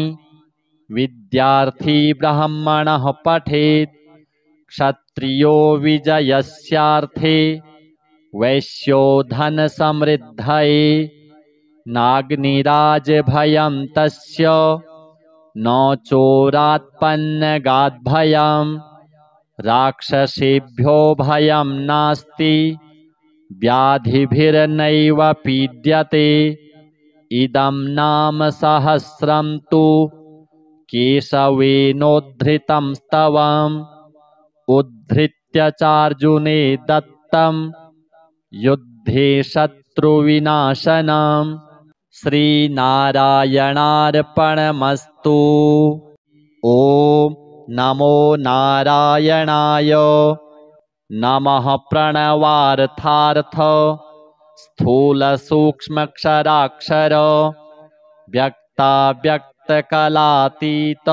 [SPEAKER 1] विद्यार्थी ब्राह्मणः पठेत् क्षत्रियो विजयस्यार्थे वैश्यो धनसमृद्धये नाग्निराजभयं तस्य न चोरात्पन्नगाद्भयं राक्षसेभ्यो भयं नास्ति व्याधिभिर्नैव पीड्यते इदं नाम सहस्रं तु केशवेनोद्धृतं स्तवम् उद्धृत्य चार्जुने दत्तं युद्धे शत्रुविनाशनम् श्रीनारायणार्पणमस्तु। ॐ नमो नारायणाय। नमः प्रणवार्थार्थ स्थूलसूक्ष्मक्षराक्षर व्यक्ताव्यक्तकलातीत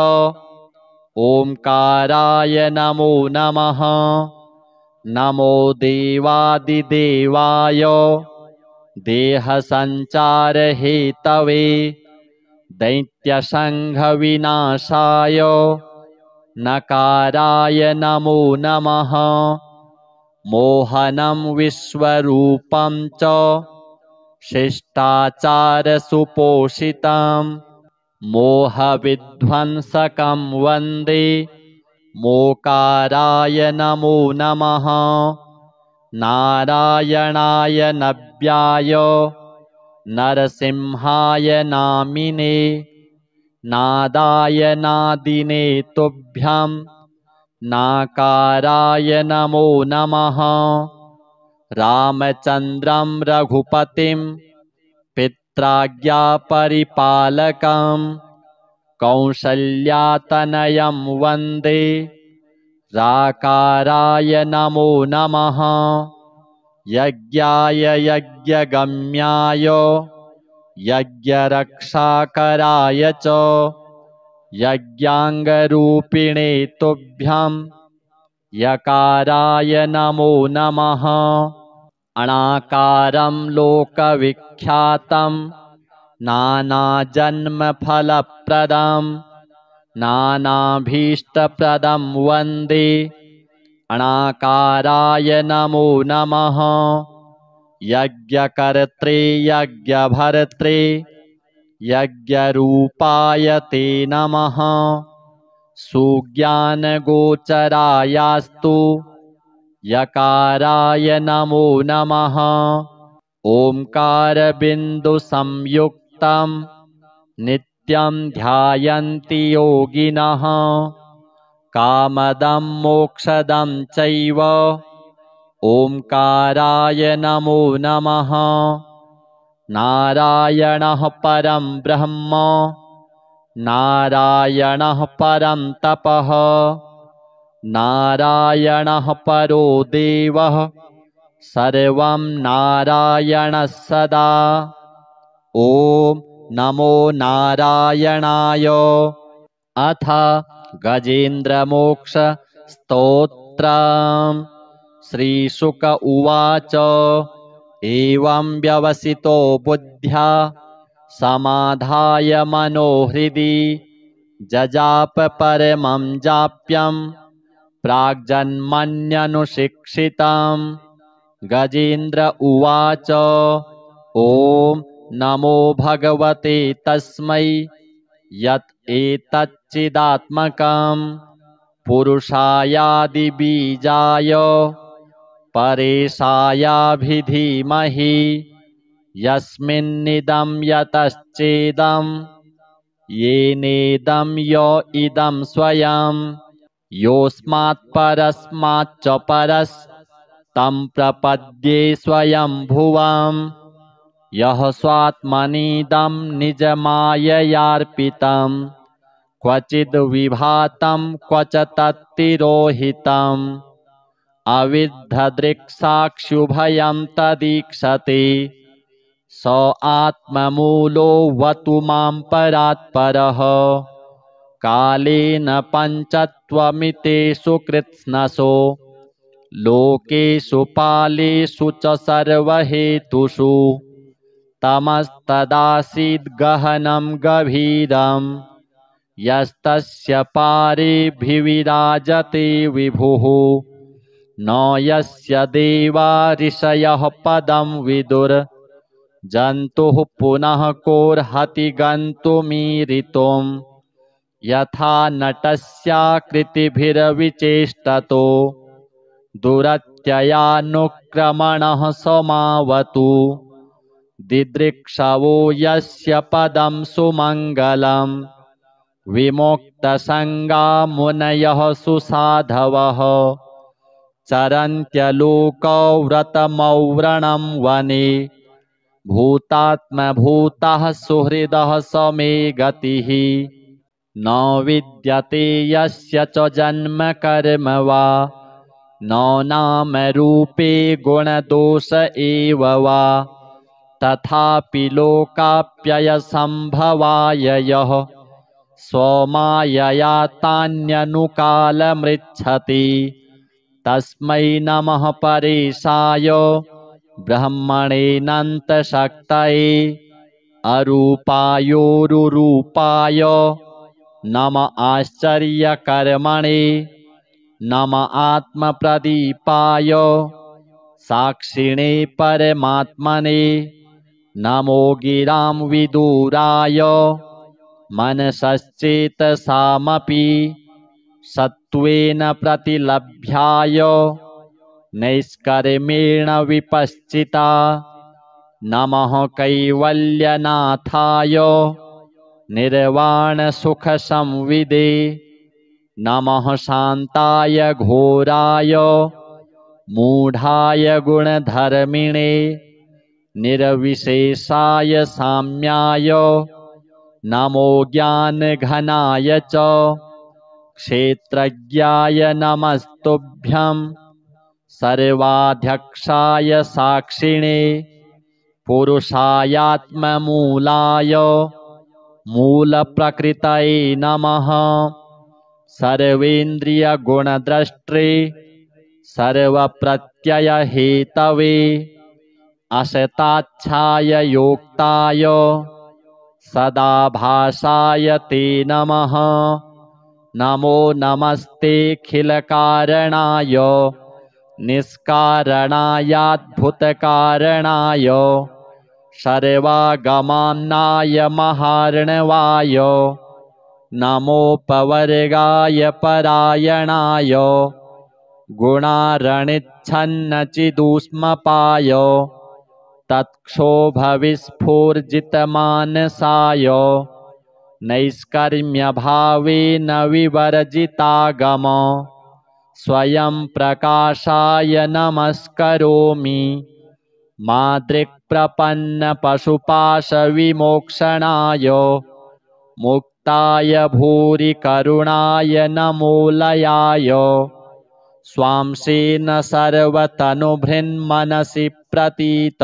[SPEAKER 1] ओंकाराय नमो नमः। नमो देवादिदेवाय देहसञ्चारहेतवे दैत्यसङ्घविनाशाय नकाराय नमो नमः। मोहनं विश्वरूपं च शिष्टाचारसुपोषितं मोहविध्वंसकं वन्दे मोकाराय नमो नमः। नारायणाय नव्याय नरसिंहाय नामिने नादाय नादिने तुभ्यं नाकाराय नमो नमः। रामचन्द्रं रघुपतिं पित्राज्ञापरिपालकं कौसल्यातनयं वन्दे राकाराय नमो नमः। यज्ञाय यज्ञगम्याय यज्ञरक्षाकराय च यज्ञाङ्गरूपिणे तुभ्यं यकाराय नमो नमः। अनाकारं लोकविख्यातं नानाजन्मफलप्रदं नानाभीष्टप्रदं वन्दे अनाकाराय नमो नमः। यज्ञकर्त्रे यज्ञभर्त्रे यज्ञरूपाय ते नमः। सुज्ञानगोचरायास्तु यकाराय नमो नमः। ओंकारबिन्दुसंयुक्तं नित्यं ध्यायन्ति योगिनः कामदं मोक्षदं चैव ओंकाराय नमो नमः। नारायणः परं ब्रह्म नारायणः परं तपः नारायणः परो देवः सर्वं नारायणः सदा। ॐ नमो नारायणाय। अथ गजेन्द्रमोक्ष स्तोत्रम्। श्रीशुक उवाच एवं व्यवसितो बुद्ध्या समाधाय मनोहृदि जजाप परमं जाप्यं प्राग्जन्मन्यनुशिक्षितं। गजेन्द्र उवाच ॐ नमो भगवते तस्मै यत् एतच्चिदात्मकं पुरुषायादिबीजाय परेशायाभिधीमहि यस्मिन्निदं यतश्चेदं येनेदं य इदं स्वयं योऽस्मात् परस्माच्च परस्तं प्रपद्ये स्वयंभुवं। यः स्वात्मनीदं निजमाययार्पितं क्वचिद् विभातं क्वच तत्तिरोहितम् अविद्धदृक्साक्षुभयं तदीक्षते स आत्ममूलोऽवतु मां परात्परः। कालेन पञ्चत्वमितेषु कृत्स्नसो लोकेषु पालेषु च सर्वहेतुषु तमस्तदासीद् गहनं गभीरं यस्तस्य पारेभिविराजते विभुः। न यस्य देवा ऋषयः पदं विदुर् जन्तुः पुनः कोऽर्हति गन्तुमीरितुं। यथा नटस्याकृतिभिर्विचेष्टतो दुरत्ययानुक्रमणः समावतु दिदृक्षवो यस्य पदं सुमङ्गलं विमुक्तसङ्गा मुनयः सुसाधवः चरन्त्यलोकव्रतमौव्रणं वने भूतात्मभूतः सुहृदः समे गतिः। न विद्यते यस्य च जन्म कर्म वा न नामरूपे गुणदोष एव वा तथापि लोकाप्ययसम्भवाय यः स्वमायया तान्यनुकालमृच्छति तस्मै नमः परेशाय ब्रह्मणेऽनन्तशक्तये अरूपायोरुरूपाय नम आश्चर्यकर्मणे नम आत्मप्रदीपाय साक्षिणे परमात्मने नमो गिरां विदुराय मनसश्चेतसामपि सत्त्वेन प्रतिलभ्याय नैष्कर्मेण विपश्चिता नमः कैवल्यनाथाय निर्वाणसुखसंविदे नमः शान्ताय घोराय मूढाय गुणधर्मिणे निर्विशेषाय साम्याय नमो ज्ञानघनाय च क्षेत्रज्ञाय नमस्तुभ्यं सर्वाध्यक्षाय साक्षिणे पुरुषायात्ममूलाय मूलप्रकृतये नमः सर्वेन्द्रियगुणद्रष्टे सर्वप्रत्ययहेतवे असताच्छाय योक्ताय सदाभासाय ते नमः नमो नमस्तेऽखिलकारणाय निष्कारणायाद्भुतकारणाय सर्वागमान्नाय महार्णवाय नमोपवर्गाय परायणाय गुणारणिच्छन्नचिदुष्मपाय तत्क्षोभविस्फूर्जितमानसाय नैष्कर्म्यभावेन विवर्जितागम स्वयं प्रकाशाय नमस्करोमि मादृक्प्रपन्नपशुपाशविमोक्षणाय मुक्ताय भूरि करुणाय नमोलयाय स्वांसेन सर्वतनुभृन्मनसि प्रतीत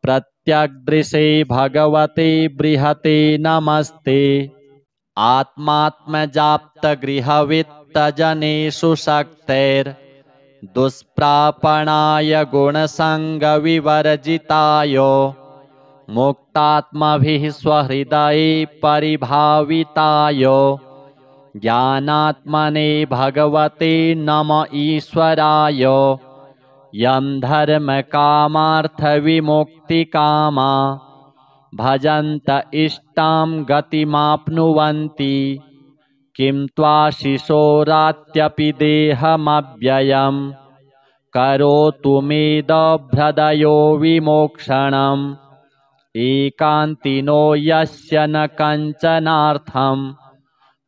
[SPEAKER 1] प्रत्यग्दृशे भगवते बृहते नमस्ते आत्मात्मजाप्तगृहवित्तजनेषु शक्तेर्दुष्प्रापणाय गुणसङ्गविवर्जिताय मुक्तात्मभिः स्वहृदये परिभाविताय ज्ञानात्मने भगवते नम ईश्वराय यं धर्मकामार्थविमुक्तिकामा भजन्त इष्टां गतिमाप्नुवन्ति किं त्वाशिशोरात्यपि देहमव्ययम् करोतु मेदभ्रदयो विमोक्षणम् एकान्तिनो यस्य न कञ्चनार्थं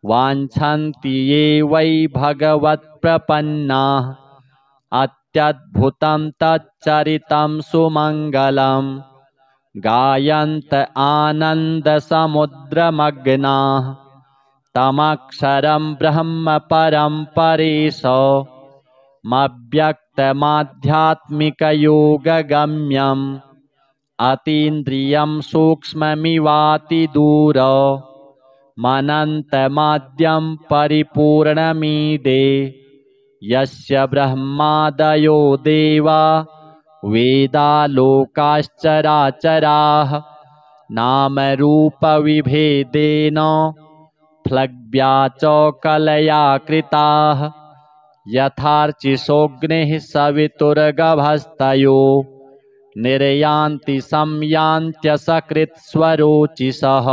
[SPEAKER 1] वाञ्छन्ति ये वै भगवत्प्रपन्नाः अत्यद्भुतं तच्चरितं सुमङ्गलम् गायन्त आनन्दसमुद्रमग्नाः तमक्षरं ब्रह्म परं परेश मव्यक्तमाध्यात्मिकयोगगम्यम् अतीन्द्रियं सूक्ष्ममिवातिदूर मनन्तमाद्यं परिपूर्णमीडे यस्य ब्रह्मादयो देवा वेदालोकाश्चराचराः नामरूपविभेदेन फ्लग्व्या च कलया कृताः यथार्चिषोऽग्निः सवितुर्गभस्तयो निर्यान्ति संयान्त्यसकृत्स्वरोचिषः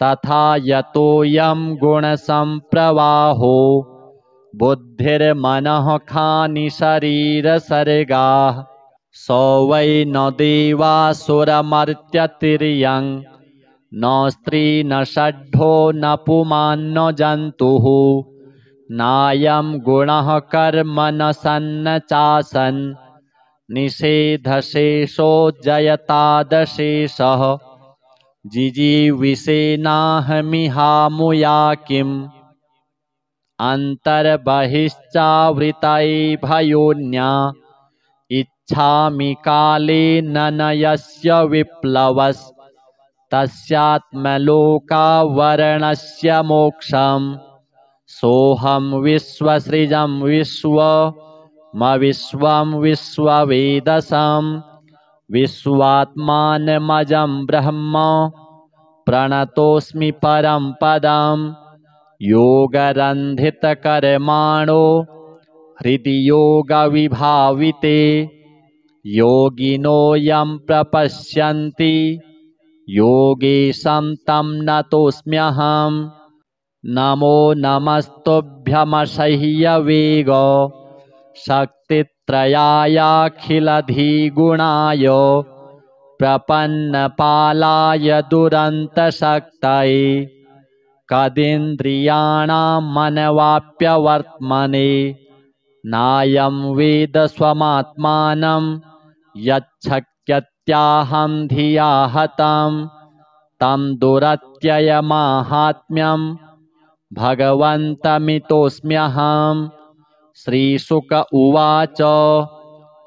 [SPEAKER 1] तथा यतोऽयं गुणसम्प्रवाहो बुद्धिर्मनः खानि शरीरसर्गाः स वै न देवासुरमर्त्यतिर्यं न स्त्री न षड्ढो न पुमान् न जन्तुः नायं गुणः कर्म न सन्न चासन् निषेधशेषो जयतादशेषः जिजीविषेनाहमिहामुया किम् अन्तर्बहिश्चावृतये भयोन्या इच्छामि कालेन न यस्य विप्लवस्तस्यात्मलोकावरणस्य मोक्षम् सोऽहं विश्वसृजं विश्वमविश्वं विश्ववेदसं विश्वात्मानमजं ब्रह्म प्रणतोऽस्मि परं पदं योगरन्धितकर्माणो हृदि योगविभाविते योगिनो यं प्रपश्यन्ति योगेशं तं नतोऽस्म्यहम् नमो नमस्तुभ्यमसह्यवेग शक्तित्रयायाखिलधिगुणाय प्रपन्नपालाय दुरन्तशक्तये कदिन्द्रियाणां मनवाप्यवर्त्मने नायं वेद स्वमात्मानं यच्छक्यत्याहं धिया हतं तं दुरत्ययमाहात्म्यं भगवन्तमितोऽस्म्यहम् श्रीशुक उवाच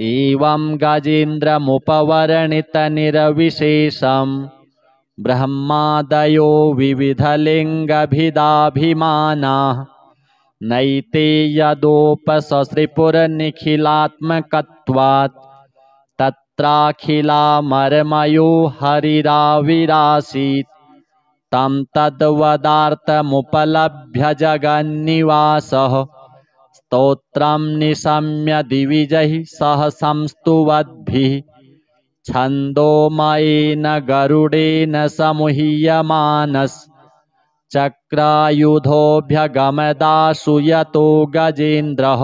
[SPEAKER 1] एवं गजेन्द्रमुपवर्णितनिरविशेषं ब्रह्मादयो विविधलिङ्गभिदाभिमानाः नैते यदोपससृपुरनिखिलात्मकत्वात् तत्राखिलामरमयो हरिराविरासीत् तं तद्वदार्थमुपलभ्य जगन्निवासः स्तोत्रं निशम्य दिविजैः सह संस्तुवद्भिः छन्दोमयेन गरुडेन समुह्यमानश्चक्रायुधोऽभ्यगमदाशु यतो गजेन्द्रः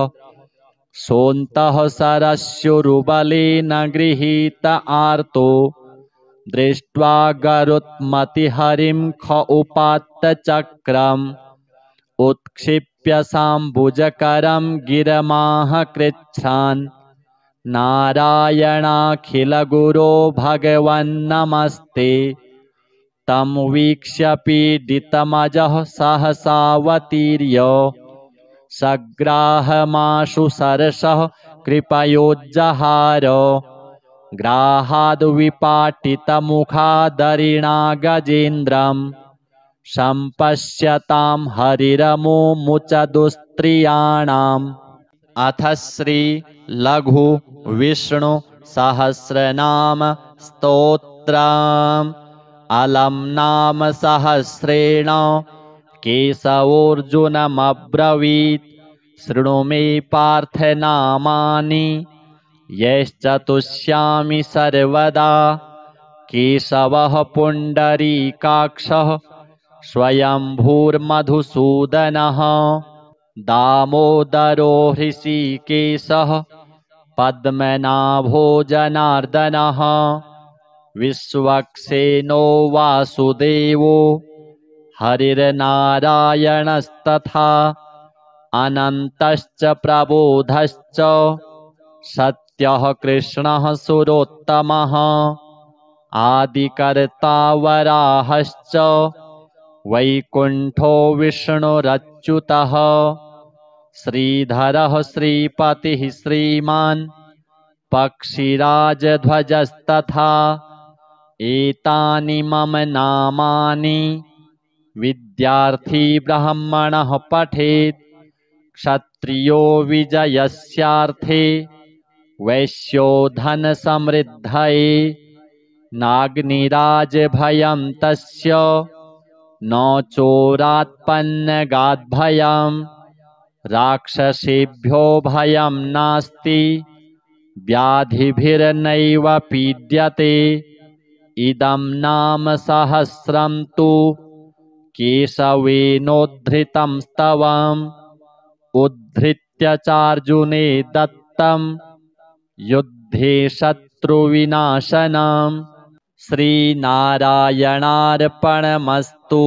[SPEAKER 1] सोऽन्तः सरस्युरुबलेन गृहीत आर्तो दृष्ट्वा गरुत्मतिहरिं ख उपात्तचक्रम् उत्क्षिप्य साम्बुजकरं गिरमाह नारायणाखिलगुरो भगवन्नमस्ते तं वीक्ष्य पीडितमजः सहसावतीर्य सग्राहमाशु सरसः कृपयोज्जहार ग्राहाद्विपाटितमुखादरिणा गजेन्द्रं सम्पश्यतां हरिरमुमुच दुस्त्रियाणाम् अथ श्री लघु विष्णु सहस्रनाम स्तोत्रम् अलम नाम सहस्रेण केशवोऽर्जुनमब्रवीत् शृणु मे पार्थ नामानि यश्चतुष्यामि सर्वदा केशवः पुण्डरीकाक्षः स्वयंभूर्मधुसूदनः दामोदरो हृषीकेशः पद्मनाभो जनार्दनः विश्वक्सेनो वासुदेवो हरिर्नारायणस्तथा अनन्तश्च प्रबोधश्च सत्यः कृष्णः सुरोत्तमः आदिकर्ता वराहश्च वैकुण्ठो विष्णुरच्युतः श्रीधरः श्रीपतिः श्रीमान् पक्षिराजध्वजस्तथा एतानि मम नामानि विद्यार्थी ब्राह्मणः पठेत् क्षत्रियो विजयस्यार्थे वैश्यो धनसमृद्धये नाग्निराजभयं तस्य न चोरात्पन्नगाद्भयं राक्षसेभ्यो भयं नास्ति व्याधिभिर्नैव पीड्यते इदं नाम सहस्रं तु केशवेनोद्धृतं स्तवम् उद्धृत्य चार्जुने दत्तं युद्धे शत्रुविनाशनम् श्रीनारायणार्पणमस्तु।